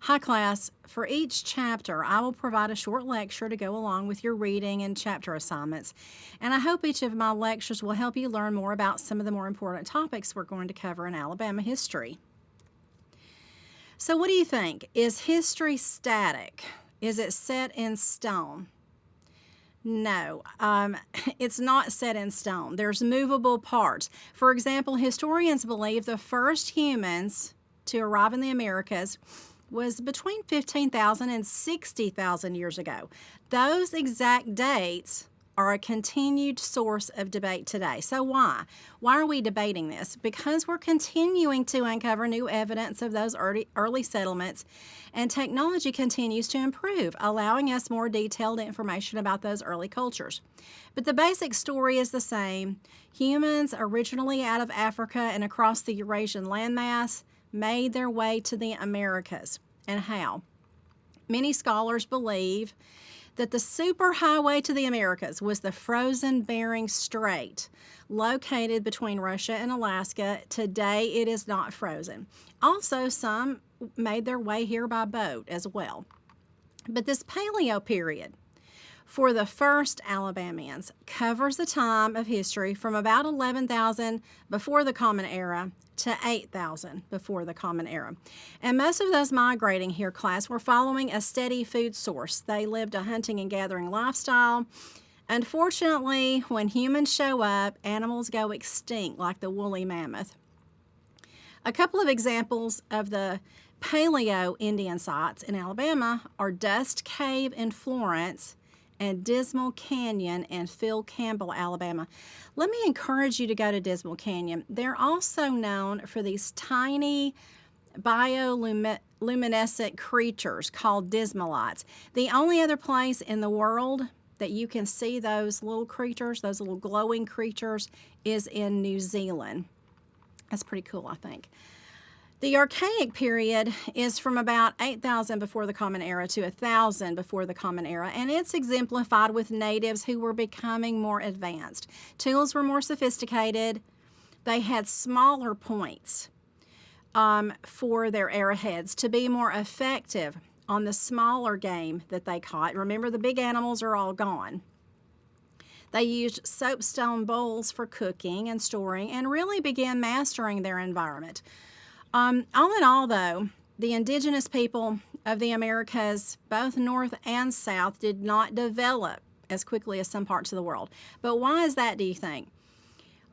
Hi class, for each chapter I will provide a short lecture to go along with your reading and chapter assignments, and I hope each of my lectures will help you learn more about some of the more important topics we're going to cover in Alabama history. So what do you think? Is history static? Is it set in stone? No, it's not set in stone. There's movable parts. For example, historians believe the first humans to arrive in the Americas was between 15,000 and 60,000 years ago. Those exact dates are a continued source of debate today. So why? Why are we debating this? Because we're continuing to uncover new evidence of those early settlements, and technology continues to improve, allowing us more detailed information about those early cultures. But the basic story is the same. Humans, originally out of Africa and across the Eurasian landmass, made their way to the Americas. And how? Many scholars believe that the superhighway to the Americas was the frozen Bering Strait, located between Russia and Alaska. Today it is not frozen. Also, some made their way here by boat as well. But this Paleo period for the First Alabamians covers the time of history from about 11,000 before the Common Era to 8,000 before the Common Era. And most of those migrating here, class, were following a steady food source. They lived a hunting and gathering lifestyle. Unfortunately, when humans show up, animals go extinct, like the woolly mammoth. A couple of examples of the Paleo Indian sites in Alabama are Dust Cave in Florence and Dismal Canyon in Phil Campbell, Alabama. Let me encourage you to go to Dismal Canyon. They're also known for these tiny bioluminescent creatures called dismalites. The only other place in the world that you can see those little creatures, those little glowing creatures, is in New Zealand. That's pretty cool, I think. The Archaic period is from about 8,000 before the Common Era to 1,000 before the Common Era, and it's exemplified with natives who were becoming more advanced. Tools were more sophisticated. They had smaller points for their arrowheads to be more effective on the smaller game that they caught. Remember, the big animals are all gone. They used soapstone bowls for cooking and storing and really began mastering their environment. All in all, though, the indigenous people of the Americas, both North and South, did not develop as quickly as some parts of the world. But why is that, do you think?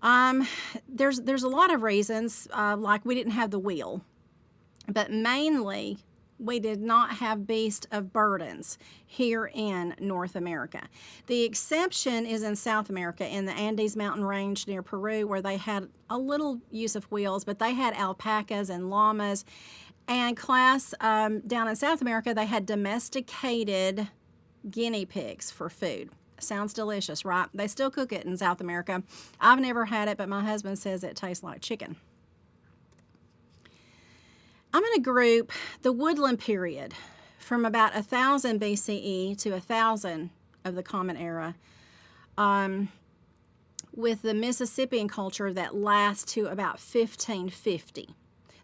There's a lot of reasons, like we didn't have the wheel, but mainly we did not have beasts of burdens here in North America. The exception is in South America, in the Andes mountain range near Peru, where they had a little use of wheels, but they had alpacas and llamas. And class, down in South America, they had domesticated guinea pigs for food. Sounds delicious, right? They still cook it in South America. I've never had it, but my husband says it tastes like chicken. I'm going to group the woodland period from about 1000 BCE to 1000 of the Common Era with the Mississippian culture that lasts to about 1550.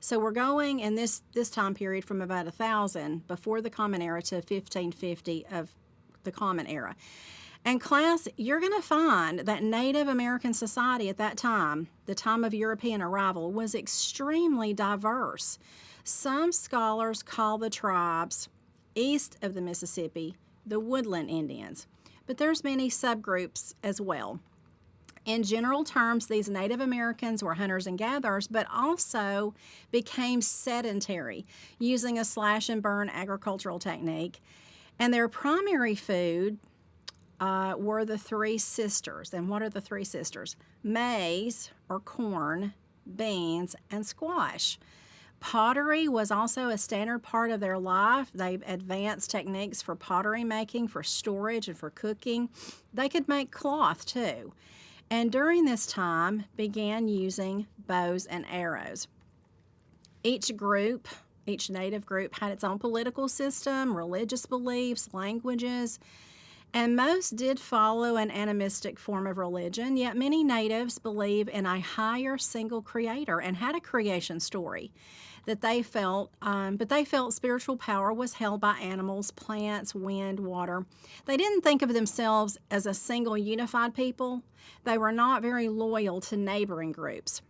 So we're going in this time period from about 1000 before the Common Era to 1550 of the Common Era. And class, you're going to find that Native American society at that time, the time of European arrival, was extremely diverse. Some scholars call the tribes east of the Mississippi the woodland Indians, but there's many subgroups as well. In general terms, these Native Americans were hunters and gatherers, but also became sedentary, using a slash and burn agricultural technique. And their primary food were the three sisters. And what are the three sisters? Maize, or corn, beans, and squash. Pottery was also a standard part of their life. They advanced techniques for pottery making, for storage, and for cooking. They could make cloth too. And during this time, began using bows and arrows. Each native group had its own political system, religious beliefs, languages, And most did follow an animistic form of religion, yet many natives believe in a higher single creator and had a creation story that they felt, but they felt spiritual power was held by animals, plants, wind, water. They didn't think of themselves as a single unified people. They were not very loyal to neighboring groups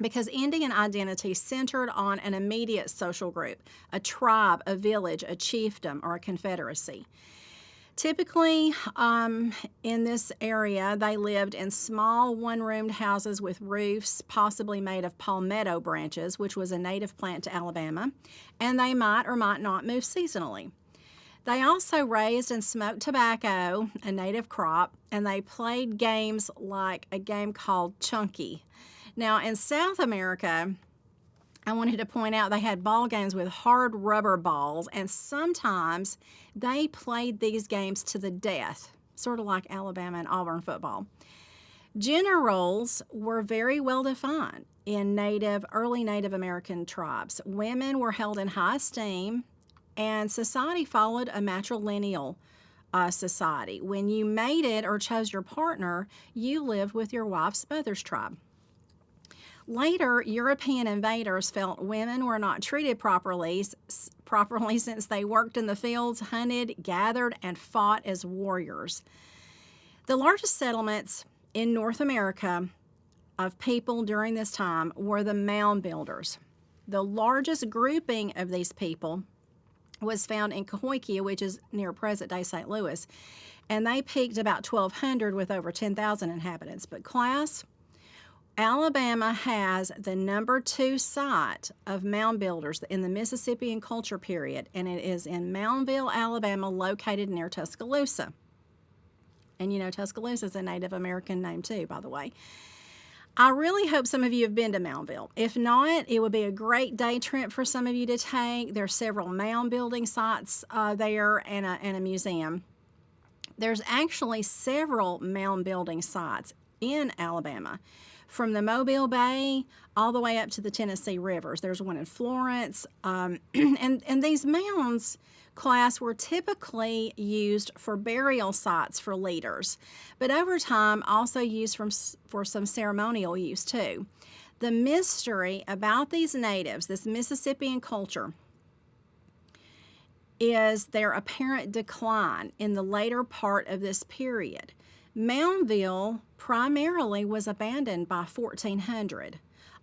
because Indian identity centered on an immediate social group, a tribe, a village, a chiefdom, or a confederacy. Typically, in this area, they lived in small one-roomed houses with roofs, possibly made of palmetto branches, which was a native plant to Alabama, and they might or might not move seasonally. They also raised and smoked tobacco, a native crop, and they played games like a game called Chunky. Now, in South America, I wanted to point out they had ball games with hard rubber balls, and sometimes they played these games to the death, sort of like Alabama and Auburn football. Gender roles were very well defined in early Native American tribes. Women were held in high esteem, and society followed a matrilineal society. When you mated or chose your partner, you lived with your wife's mother's tribe. Later, European invaders felt women were not treated properly since they worked in the fields, hunted, gathered, and fought as warriors. The largest settlements in North America of people during this time were the mound builders. The largest grouping of these people was found in Cahokia, which is near present-day St. Louis, and they peaked about 1,200 with over 10,000 inhabitants. But class, Alabama has the number 2 site of mound builders in the Mississippian culture period, and it is in Moundville, Alabama, located near Tuscaloosa. And you know, Tuscaloosa is a Native American name too, by the way. I really hope some of you have been to Moundville. If not, it would be a great day trip for some of you to take. There are several mound building sites there and a museum. There's actually several mound building sites in Alabama, from the Mobile Bay all the way up to the Tennessee rivers. There's one in Florence. And these mounds, class, were typically used for burial sites for leaders, but over time also used for some ceremonial use too. The mystery about these natives, this Mississippian culture, is their apparent decline in the later part of this period. Moundville primarily was abandoned by 1400,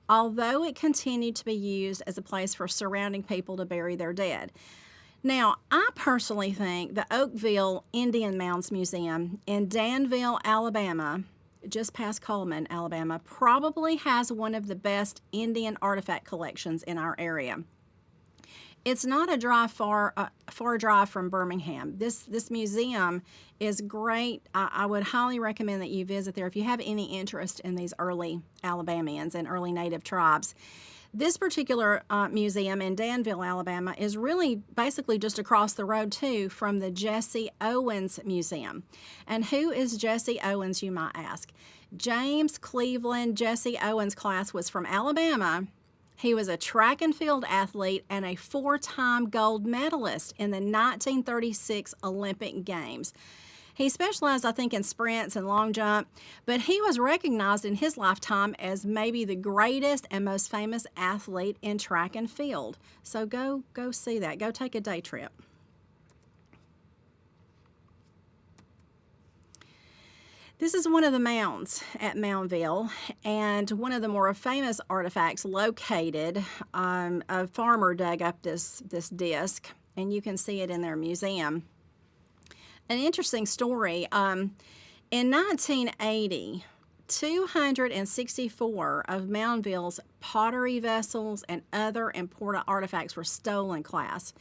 although it continued to be used as a place for surrounding people to bury their dead. Now, I personally think the Oakville Indian Mounds Museum in Danville, Alabama, just past Coleman, Alabama, probably has one of the best Indian artifact collections in our area. It's not a far drive from Birmingham. This museum is great. I would highly recommend that you visit there if you have any interest in these early Alabamians and early native tribes. This particular museum in Danville, Alabama, is really basically just across the road, too, from the Jesse Owens Museum. And who is Jesse Owens, you might ask? James Cleveland Jesse Owens, class, was from Alabama. He was a track and field athlete and a 4-time gold medalist in the 1936 Olympic Games. He specialized, I think, in sprints and long jump, but he was recognized in his lifetime as maybe the greatest and most famous athlete in track and field. So go see that. Go take a day trip. This is one of the mounds at Moundville, and one of the more famous artifacts located. A farmer dug up this disc, and you can see it in their museum. An interesting story, in 1980, 264 of Moundville's pottery vessels and other important artifacts were stolen, class.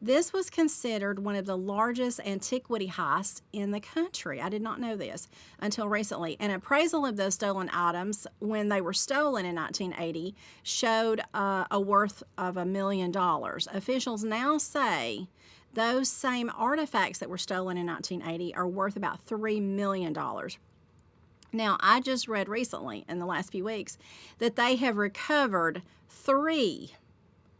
This was considered one of the largest antiquity heists in the country. I did not know this until recently. An appraisal of those stolen items when they were stolen in 1980 showed a worth of $1 million. Officials now say those same artifacts that were stolen in 1980 are worth about $3 million. Now, I just read recently, in the last few weeks, that they have recovered 3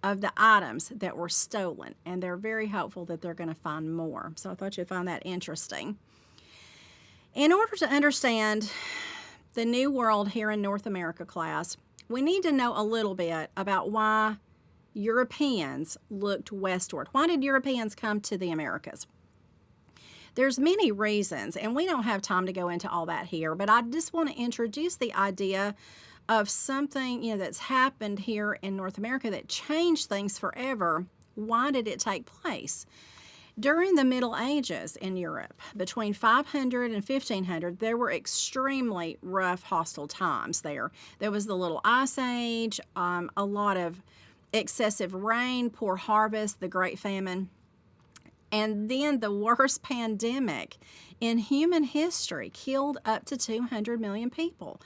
of the items that were stolen, and they're very hopeful that they're going to find more. So I thought you'd find that interesting. In order to understand the New World here in North America, class, we need to know a little bit about why Europeans looked westward. Why did Europeans come to the Americas? There's many reasons, and we don't have time to go into all that here, but I just want to introduce the idea of something, that's happened here in North America that changed things forever. Why did it take place? During the Middle Ages in Europe, between 500 and 1500, there were extremely rough, hostile times there. There was the Little Ice Age, a lot of excessive rain, poor harvest, the Great Famine, and then the worst pandemic in human history killed up to 200 million people.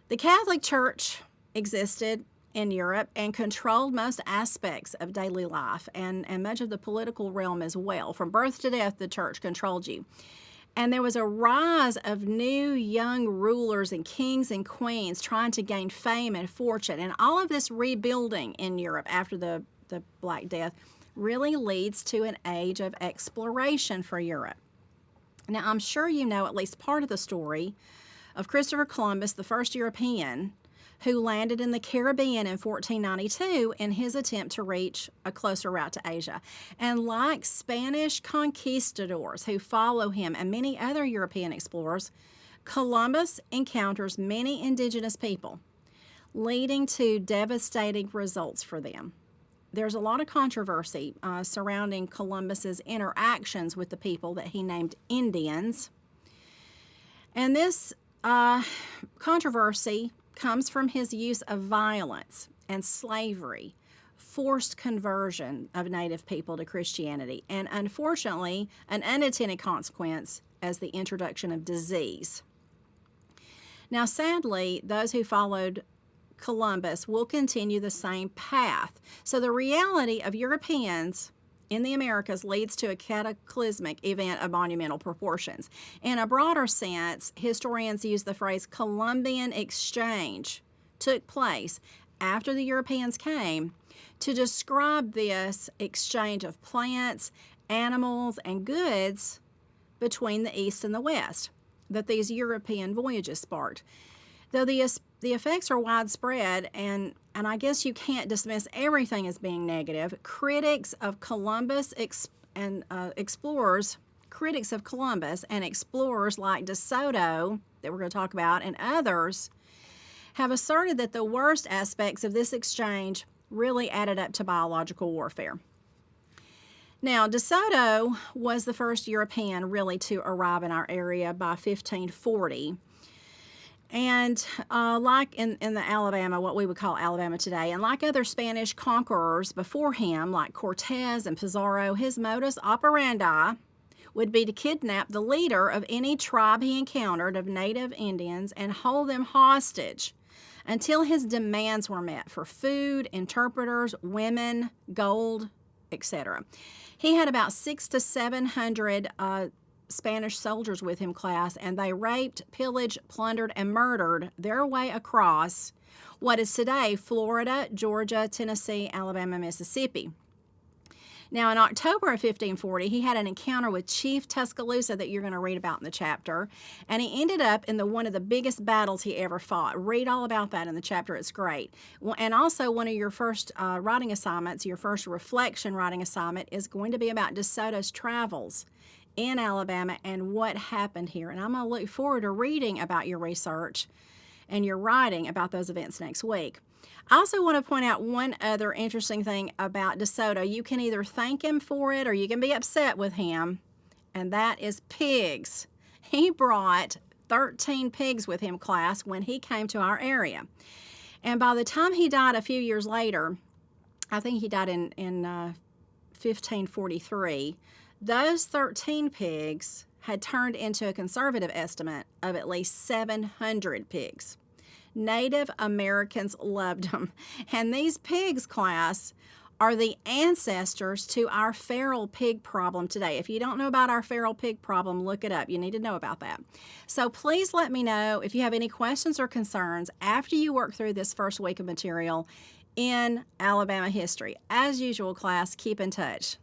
The Catholic Church existed in Europe and controlled most aspects of daily life and much of the political realm as well. From birth to death, the church controlled you. And there was a rise of new young rulers and kings and queens trying to gain fame and fortune. And all of this rebuilding in Europe after the Black Death really leads to an age of exploration for Europe. Now, I'm sure you know at least part of the story of Christopher Columbus, the first European, who landed in the Caribbean in 1492 in his attempt to reach a closer route to Asia. And like Spanish conquistadors who follow him and many other European explorers, Columbus encounters many indigenous people, leading to devastating results for them. There's a lot of controversy surrounding Columbus's interactions with the people that he named Indians. And this controversy comes from his use of violence and slavery, forced conversion of Native people to Christianity, and unfortunately, an unintended consequence as the introduction of disease. Now, sadly, those who followed Columbus will continue the same path. So the reality of Europeans in the Americas leads to a cataclysmic event of monumental proportions. In a broader sense, historians use the phrase Columbian exchange took place after the Europeans came to describe this exchange of plants, animals, and goods between the East and the West that these European voyages sparked. Though the effects are widespread, and I guess you can't dismiss everything as being negative, critics of Columbus and explorers like De Soto, that we're going to talk about, and others, have asserted that the worst aspects of this exchange really added up to biological warfare. Now, De Soto was the first European really to arrive in our area by 1540. And like in the Alabama, what we would call Alabama today, and like other Spanish conquerors before him, like Cortez and Pizarro, his modus operandi would be to kidnap the leader of any tribe he encountered of native Indians and hold them hostage until his demands were met for food, interpreters, women, gold, etc. He had about 600 to 700 Spanish soldiers with him, class, and they raped, pillaged, plundered, and murdered their way across what is today Florida, Georgia, Tennessee, Alabama, Mississippi. Now, in October of 1540, he had an encounter with Chief Tuscaloosa that you're going to read about in the chapter, and he ended up in one of the biggest battles he ever fought. Read all about that in the chapter. It's great. And also, one of your first writing assignments, your first reflection writing assignment, is going to be about De Soto's travels in Alabama and what happened here. And I'm going to look forward to reading about your research and your writing about those events next week. I also want to point out one other interesting thing about De Soto. You can either thank him for it or you can be upset with him, and that is pigs. He brought 13 pigs with him, class, when he came to our area. And by the time he died a few years later, I think he died in 1543, those 13 pigs had turned into a conservative estimate of at least 700 pigs. Native Americans loved them. And these pigs, class, are the ancestors to our feral pig problem today. If you don't know about our feral pig problem, look it up. You need to know about that. So please let me know if you have any questions or concerns after you work through this first week of material in Alabama history. As usual, class, keep in touch.